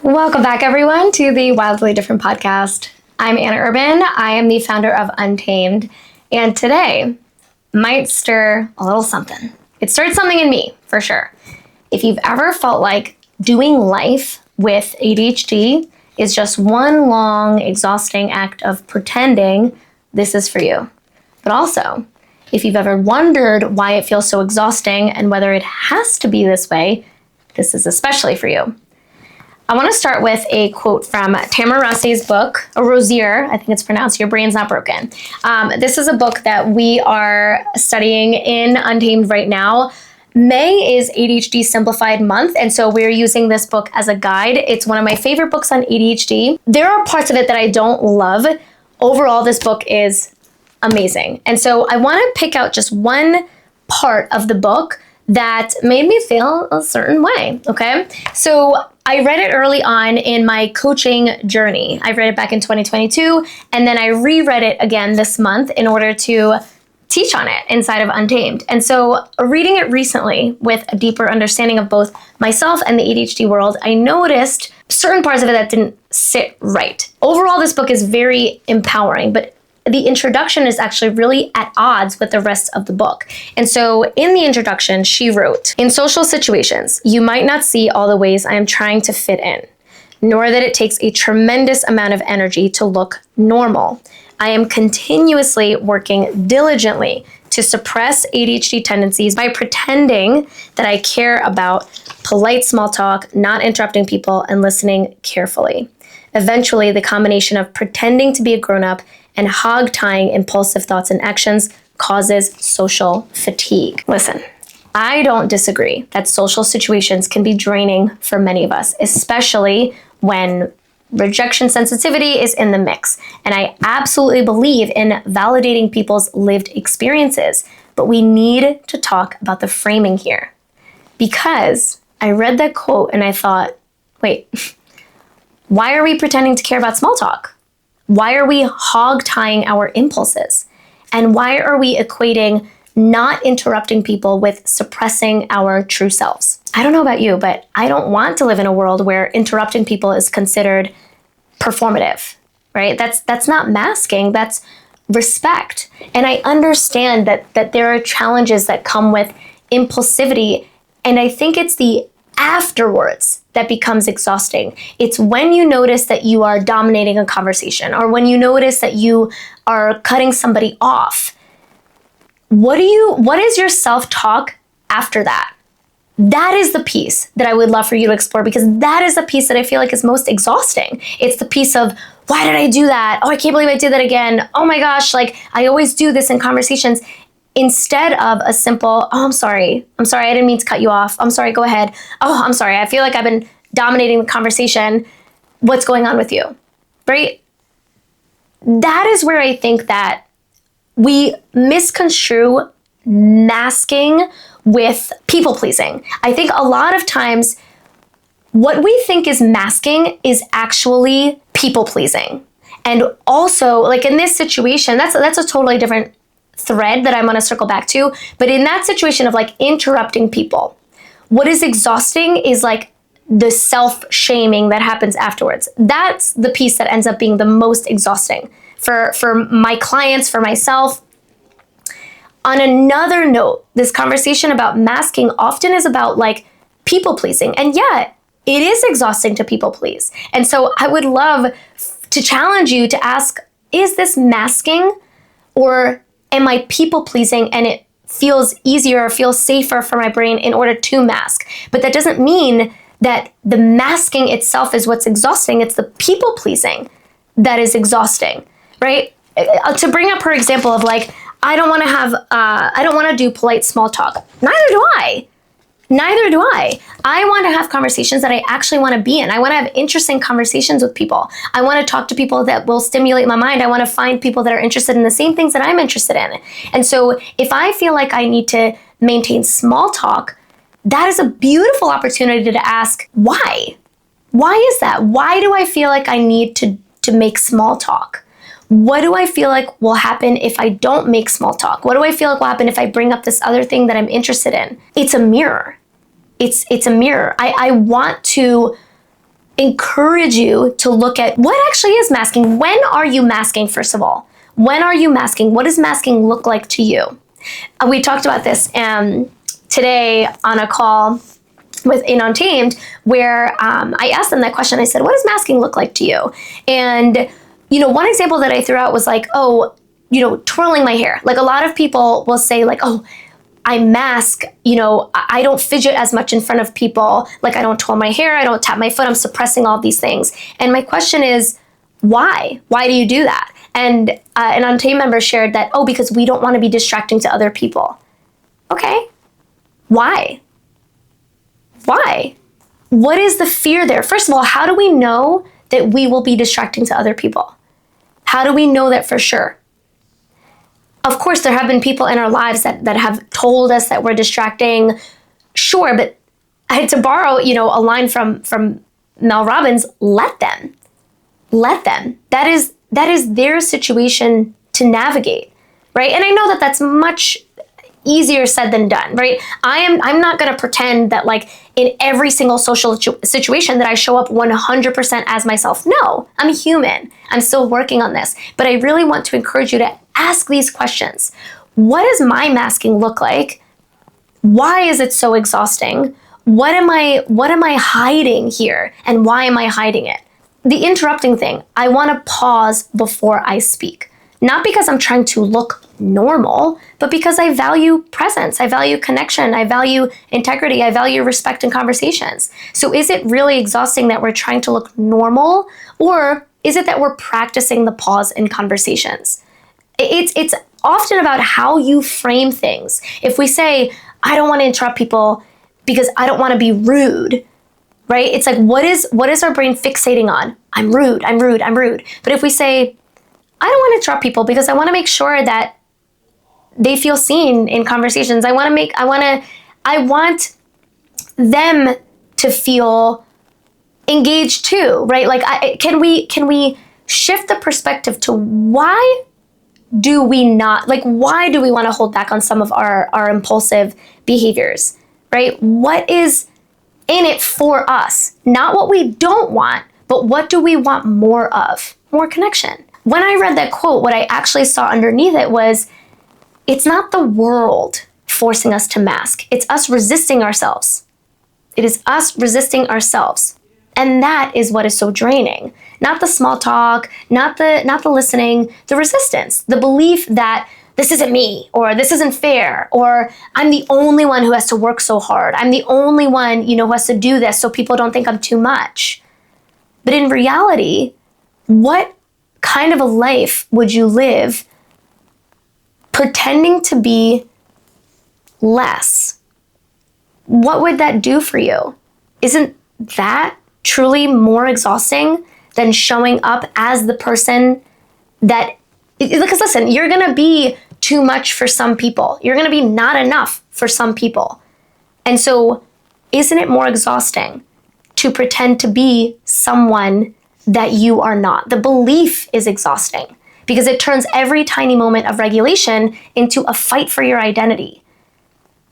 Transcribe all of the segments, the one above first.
Welcome back, everyone, to the Wildly Different podcast. I'm Anna Urban. I am the founder of Untamed, and today might stir a little something. It stirred something in me, for sure. If you've ever felt like doing life with ADHD is just one long, exhausting act of pretending, this is for you. But also, if you've ever wondered why it feels so exhausting and whether it has to be this way, this is especially for you. I want to start with a quote from Tamara Rossi's book, Rosier, I think it's pronounced Your Brain's Not Broken. This is a book that we are studying in Untamed right now. May is ADHD Simplified Month, and so we're using this book as a guide. It's one of my favorite books on ADHD. There are parts of it that I don't love. Overall, this book is amazing. And so I want to pick out just one part of the book that made me feel a certain way, okay? So I read it early on in my coaching journey. I read it back in 2022, and then I reread it again this month in order to teach on it inside of Untamed. And so reading it recently with a deeper understanding of both myself and the ADHD world, I noticed certain parts of it that didn't sit right. Overall, this book is very empowering, but the introduction is actually really at odds with the rest of the book. And so in the introduction, she wrote, "In social situations, you might not see all the ways I am trying to fit in, nor that it takes a tremendous amount of energy to look normal. I am continuously working diligently to suppress ADHD tendencies by pretending that I care about polite small talk, not interrupting people, and listening carefully. Eventually, the combination of pretending to be a grown-up and hog-tying impulsive thoughts and actions causes social fatigue." Listen, I don't disagree that social situations can be draining for many of us, especially when rejection sensitivity is in the mix. And I absolutely believe in validating people's lived experiences, but we need to talk about the framing here. Because I read that quote and I thought, wait, why are we pretending to care about small talk? Why are we hog-tying our impulses? And why are we equating not interrupting people with suppressing our true selves? I don't know about you, but I don't want to live in a world where interrupting people is considered performative, right? That's not masking, that's respect. And I understand that there are challenges that come with impulsivity, and I think it's the afterwards that becomes exhausting. It's when you notice that you are dominating a conversation, or when you notice that you are cutting somebody off. What is your self-talk after that? That is the piece that I would love for you to explore, because that is the piece that I feel like is most exhausting. It's the piece of, why did I do that? Oh, I can't believe I did that again. Oh my gosh, like I always do this in conversations. Instead of a simple, oh, I'm sorry, I didn't mean to cut you off. I'm sorry, go ahead. Oh, I'm sorry, I feel like I've been dominating the conversation. What's going on with you, right? That is where I think that we misconstrue masking with people pleasing. I think a lot of times what we think is masking is actually people pleasing. And also, like in this situation, that's a totally different thread that I'm going to circle back to. But in that situation of like interrupting people, what is exhausting is like the self-shaming that happens afterwards. That's the piece that ends up being the most exhausting for my clients, for myself. On another note, this conversation about masking often is about like people pleasing. And yeah, it is exhausting to people please. And so I would love to challenge you to ask, is this masking, or am I people pleasing and it feels easier or feels safer for my brain in order to mask? But that doesn't mean that the masking itself is what's exhausting. It's the people pleasing that is exhausting, right? To bring up her example of like, I don't want to do polite small talk. Neither do I. I want to have conversations that I actually want to be in. I want to have interesting conversations with people. I want to talk to people that will stimulate my mind. I want to find people that are interested in the same things that I'm interested in. And so if I feel like I need to maintain small talk, that is a beautiful opportunity to ask, why? Why is that? Why do I feel like I need to make small talk? What do I feel like will happen if I don't make small talk? What do I feel like will happen if I bring up this other thing that I'm interested in? It's a mirror. It's a mirror. I want to encourage you to look at what actually is masking. When are you masking, first of all? When are you masking? What does masking look like to you? We talked about this today on a call with Untamed, where I asked them that question. I said, what does masking look like to you? And, one example that I threw out was like, twirling my hair. Like, a lot of people will say like, I mask, I don't fidget as much in front of people. Like, I don't twirl my hair, I don't tap my foot, I'm suppressing all these things. And my question is, why? Why do you do that? And an Untamed member shared that, because we don't want to be distracting to other people. Okay, why? Why? What is the fear there? First of all, how do we know that we will be distracting to other people? How do we know that for sure? Of course, there have been people in our lives that have told us that we're distracting. Sure, but I had to borrow, a line from Mel Robbins, let them. Let them. That is their situation to navigate, right? And I know that that's much easier said than done, right? I'm not going to pretend that like in every single social situation that I show up 100% as myself. No, I'm human. I'm still working on this. But I really want to encourage you to ask these questions. What does my masking look like? Why is it so exhausting? What am I hiding here? And why am I hiding it? The interrupting thing, I want to pause before I speak. Not because I'm trying to look normal, but because I value presence, I value connection, I value integrity, I value respect in conversations. So is it really exhausting that we're trying to look normal, or is it that we're practicing the pause in conversations? It's often about how you frame things. If we say, I don't want to interrupt people because I don't want to be rude, right? It's like, what is our brain fixating on? I'm rude, I'm rude, I'm rude. But if we say, I don't want to interrupt people because I want to make sure that they feel seen in conversations. I want them to feel engaged too, right? Like, can we shift the perspective to why do we want to hold back on some of our impulsive behaviors, right? What is in it for us? Not what we don't want, but what do we want more of? More connection. When I read that quote, what I actually saw underneath it was, it's not the world forcing us to mask. It's us resisting ourselves. It is us resisting ourselves. And that is what is so draining. Not the small talk, not the listening, the resistance, the belief that this isn't me, or this isn't fair, or I'm the only one who has to work so hard. I'm the only one, who has to do this so people don't think I'm too much. But in reality, what kind of a life would you live pretending to be less? What would that do for you? Isn't that truly more exhausting than showing up as the person that, because listen, you're going to be too much for some people. You're going to be not enough for some people. And so isn't it more exhausting to pretend to be someone that you are not? The belief is exhausting because it turns every tiny moment of regulation into a fight for your identity.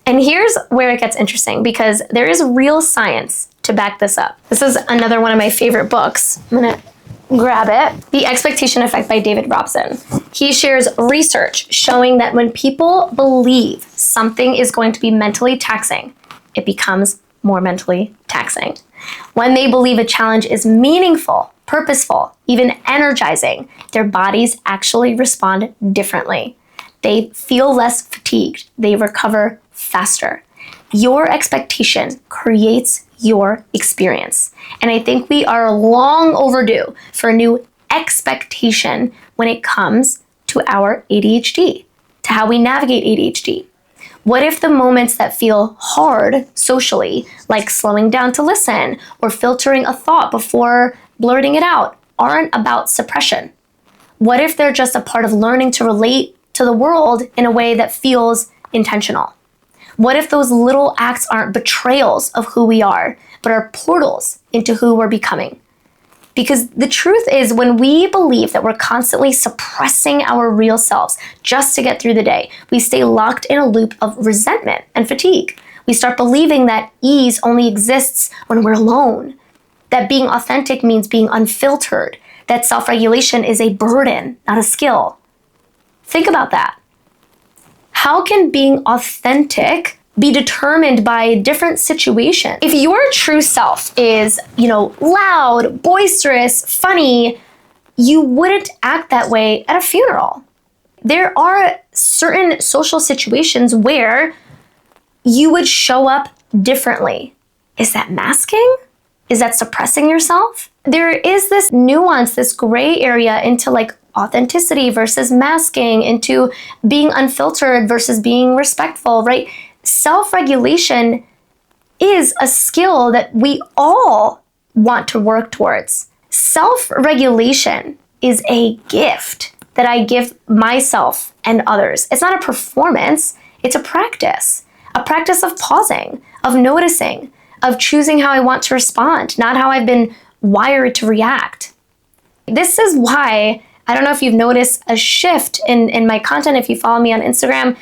And here's where it gets interesting, because there is real science to back this up. This is another one of my favorite books. I'm gonna grab it. The Expectation Effect by David Robson. He shares research showing that when people believe something is going to be mentally taxing, it becomes more mentally taxing. When they believe a challenge is meaningful, purposeful, even energizing, their bodies actually respond differently. They feel less fatigued. They recover faster. Your expectation creates your experience. And I think we are long overdue for a new expectation when it comes to our ADHD, to how we navigate ADHD. What if the moments that feel hard socially, like slowing down to listen or filtering a thought before blurting it out, aren't about suppression? What if they're just a part of learning to relate to the world in a way that feels intentional? What if those little acts aren't betrayals of who we are, but are portals into who we're becoming? Because the truth is, when we believe that we're constantly suppressing our real selves just to get through the day, we stay locked in a loop of resentment and fatigue. We start believing that ease only exists when we're alone, that being authentic means being unfiltered, that self-regulation is a burden, not a skill. Think about that. How can being authentic be determined by different situations? If your true self is, loud, boisterous, funny, you wouldn't act that way at a funeral. There are certain social situations where you would show up differently. Is that masking? Is that suppressing yourself? There is this nuance, this gray area into authenticity versus masking, into being unfiltered versus being respectful, right? Self-regulation is a skill that we all want to work towards. Self-regulation is a gift that I give myself and others. It's not a performance, it's a practice of pausing, of noticing, of choosing how I want to respond, not how I've been wired to react. This is why, I don't know if you've noticed a shift in my content if you follow me on Instagram,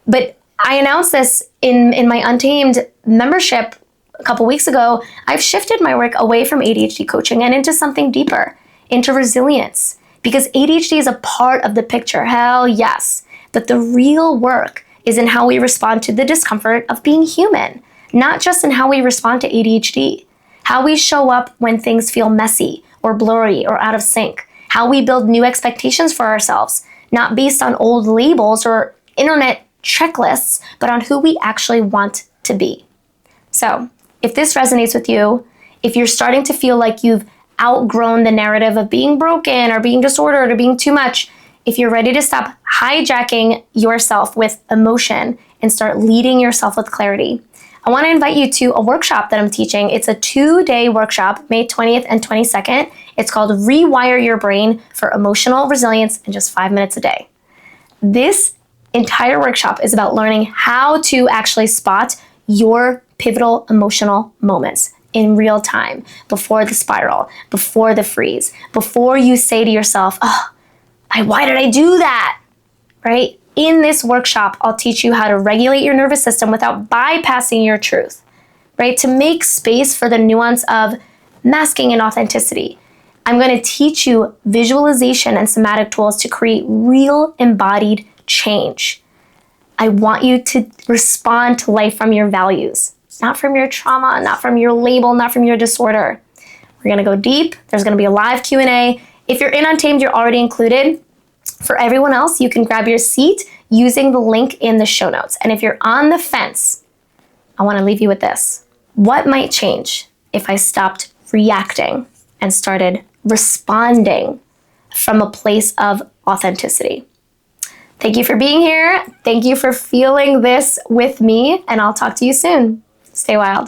but I announced this in my Untamed membership a couple weeks ago. I've shifted my work away from ADHD coaching and into something deeper, into resilience, because ADHD is a part of the picture, hell yes, but the real work is in how we respond to the discomfort of being human, not just in how we respond to ADHD, how we show up when things feel messy or blurry or out of sync, how we build new expectations for ourselves, not based on old labels or internet checklists, but on who we actually want to be. So if this resonates with you, if you're starting to feel like you've outgrown the narrative of being broken or being disordered or being too much, if you're ready to stop hijacking yourself with emotion and start leading yourself with clarity, I want to invite you to a workshop that I'm teaching. It's a 2-day workshop, May 20th and 22nd. It's called Rewire Your Brain for Emotional Resilience in just 5 minutes a day. This entire workshop is about learning how to actually spot your pivotal emotional moments in real time, before the spiral, before the freeze, before you say to yourself, why did I do that? Right? In this workshop, I'll teach you how to regulate your nervous system without bypassing your truth, right? To make space for the nuance of masking and authenticity. I'm going to teach you visualization and somatic tools to create real embodied change. I want you to respond to life from your values, not from your trauma, not from your label, not from your disorder. We're going to go deep. There's going to be a live Q&A. If you're in Untamed, you're already included. For everyone else, you can grab your seat using the link in the show notes. And if you're on the fence, I want to leave you with this. What might change if I stopped reacting and started responding from a place of authenticity? Thank you for being here. Thank you for feeling this with me, and I'll talk to you soon. Stay wild.